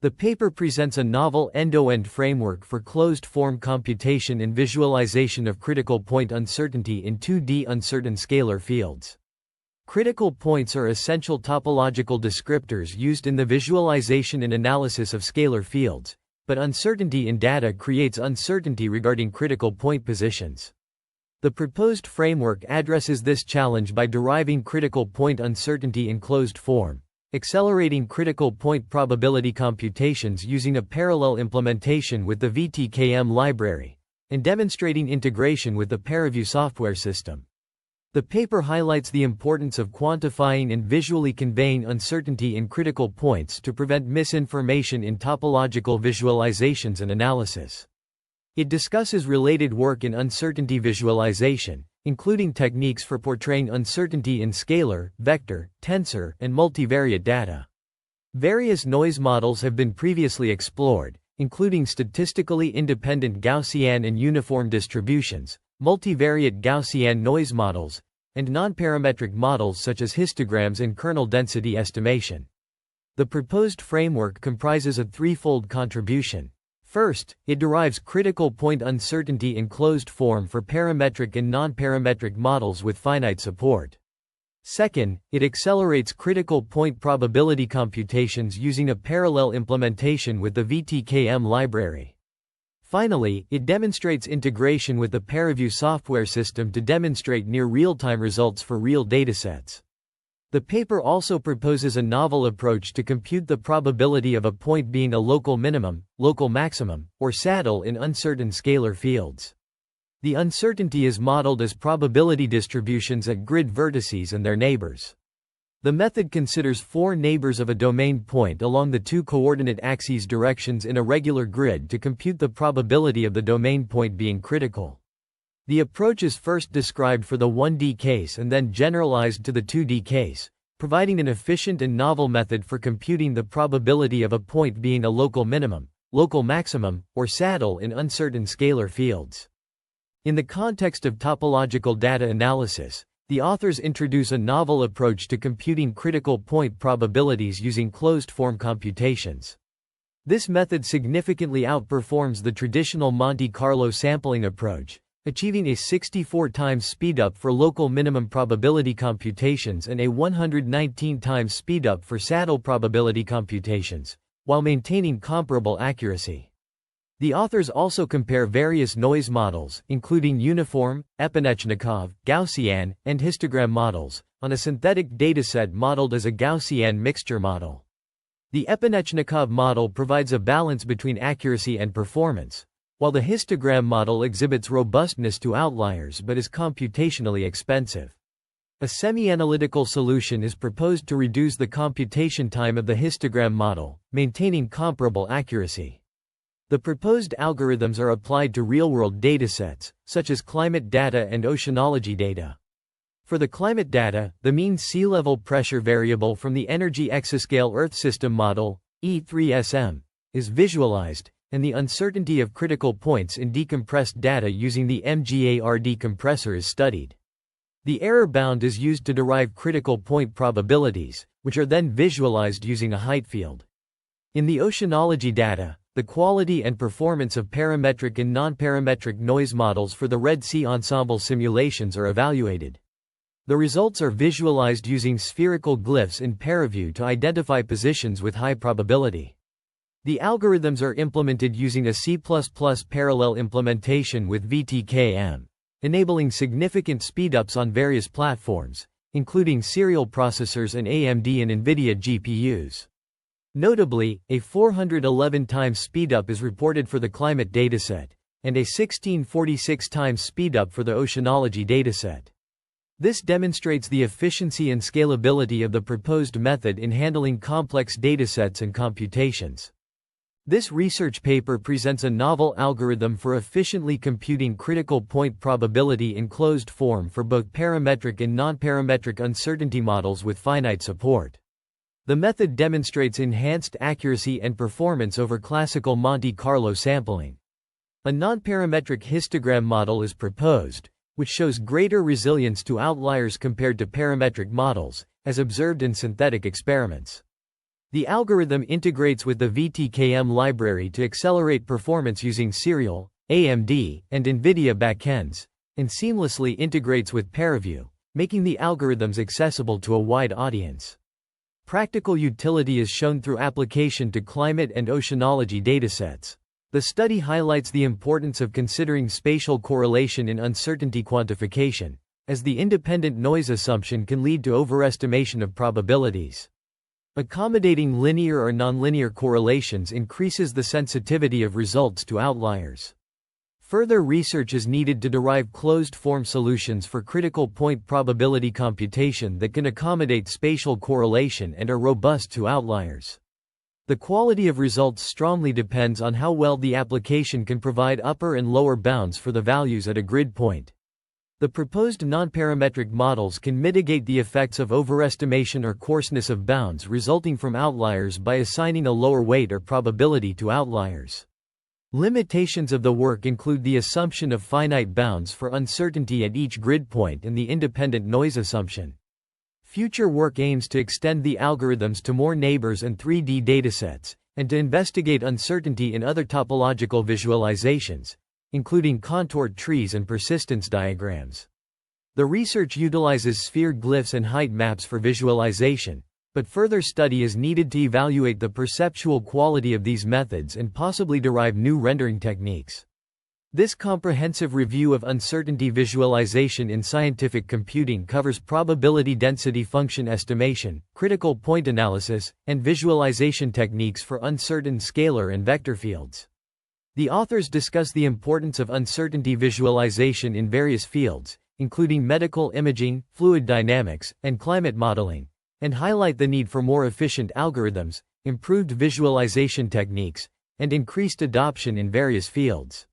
The paper presents a novel end-to-end framework for closed-form computation and visualization of critical point uncertainty in 2D uncertain scalar fields. Critical points are essential topological descriptors used in the visualization and analysis of scalar fields, but uncertainty in data creates uncertainty regarding critical point positions. The proposed framework addresses this challenge by deriving critical point uncertainty in closed form, accelerating critical point probability computations using a parallel implementation with the VTK-m library, and demonstrating integration with the ParaView software system. The paper highlights the importance of quantifying and visually conveying uncertainty in critical points to prevent misinformation in topological visualizations and analysis. It discusses related work in uncertainty visualization, including techniques for portraying uncertainty in scalar, vector, tensor, and multivariate data. Various noise models have been previously explored, including statistically independent Gaussian and uniform distributions, multivariate Gaussian noise models, and nonparametric models such as histograms and kernel density estimation. The proposed framework comprises a threefold contribution. First, it derives critical point uncertainty in closed form for parametric and nonparametric models with finite support. Second, it accelerates critical point probability computations using a parallel implementation with the VTK-m library. Finally, it demonstrates integration with the ParaView software system to demonstrate near real-time results for real datasets. The paper also proposes a novel approach to compute the probability of a point being a local minimum, local maximum, or saddle in uncertain scalar fields. The uncertainty is modeled as probability distributions at grid vertices and their neighbors. The method considers four neighbors of a domain point along the two coordinate axes directions in a regular grid to compute the probability of the domain point being critical. The approach is first described for the 1D case and then generalized to the 2D case, providing an efficient and novel method for computing the probability of a point being a local minimum, local maximum, or saddle in uncertain scalar fields. In the context of topological data analysis, the authors introduce a novel approach to computing critical point probabilities using closed-form computations. This method significantly outperforms the traditional Monte Carlo sampling approach, achieving a 64 times speedup for local minimum probability computations and a 119 times speedup for saddle probability computations, while maintaining comparable accuracy. The authors also compare various noise models, including uniform, Epanechnikov, Gaussian, and histogram models, on a synthetic dataset modeled as a Gaussian mixture model. The Epanechnikov model provides a balance between accuracy and performance, while the histogram model exhibits robustness to outliers but is computationally expensive. A semianalytical solution is proposed to reduce the computation time of the histogram model, maintaining comparable accuracy. The proposed algorithms are applied to real-world datasets, such as climate data and oceanology data. For the climate data, the mean sea level pressure variable from the Energy Exascale Earth System Model, E3SM, is visualized, and the uncertainty of critical points in decompressed data using the MGARD compressor is studied. The error bound is used to derive critical point probabilities, which are then visualized using a height field. In the oceanology data, the quality and performance of parametric and nonparametric noise models for the Red Sea ensemble simulations are evaluated. The results are visualized using spherical glyphs in ParaView to identify positions with high probability. The algorithms are implemented using a C++ parallel implementation with VTK-m, enabling significant speedups on various platforms, including serial processors and AMD and NVIDIA GPUs. Notably, a 411 times speedup is reported for the climate dataset, and a 1646 times speedup for the oceanology dataset. This demonstrates the efficiency and scalability of the proposed method in handling complex datasets and computations. This research paper presents a novel algorithm for efficiently computing critical point probability in closed form for both parametric and nonparametric uncertainty models with finite support. The method demonstrates enhanced accuracy and performance over classical Monte Carlo sampling. A nonparametric histogram model is proposed, which shows greater resilience to outliers compared to parametric models, as observed in synthetic experiments. The algorithm integrates with the VTK-m library to accelerate performance using serial, AMD, and NVIDIA backends, and seamlessly integrates with ParaView, making the algorithms accessible to a wide audience. Practical utility is shown through application to climate and oceanology datasets. The study highlights the importance of considering spatial correlation in uncertainty quantification, as the independent noise assumption can lead to overestimation of probabilities. Accommodating linear or nonlinear correlations increases the sensitivity of results to outliers. Further research is needed to derive closed-form solutions for critical point probability computation that can accommodate spatial correlation and are robust to outliers. The quality of results strongly depends on how well the application can provide upper and lower bounds for the values at a grid point. The proposed nonparametric models can mitigate the effects of overestimation or coarseness of bounds resulting from outliers by assigning a lower weight or probability to outliers. Limitations of the work include the assumption of finite bounds for uncertainty at each grid point and the independent noise assumption. Future work aims to extend the algorithms to more neighbors and 3D datasets, and to investigate uncertainty in other topological visualizations, including contoured trees and persistence diagrams. The research utilizes sphere glyphs and height maps for visualization, but further study is needed to evaluate the perceptual quality of these methods and possibly derive new rendering techniques. This comprehensive review of uncertainty visualization in scientific computing covers probability density function estimation, critical point analysis, and visualization techniques for uncertain scalar and vector fields. The authors discuss the importance of uncertainty visualization in various fields, including medical imaging, fluid dynamics, and climate modeling, and highlight the need for more efficient algorithms, improved visualization techniques, and increased adoption in various fields.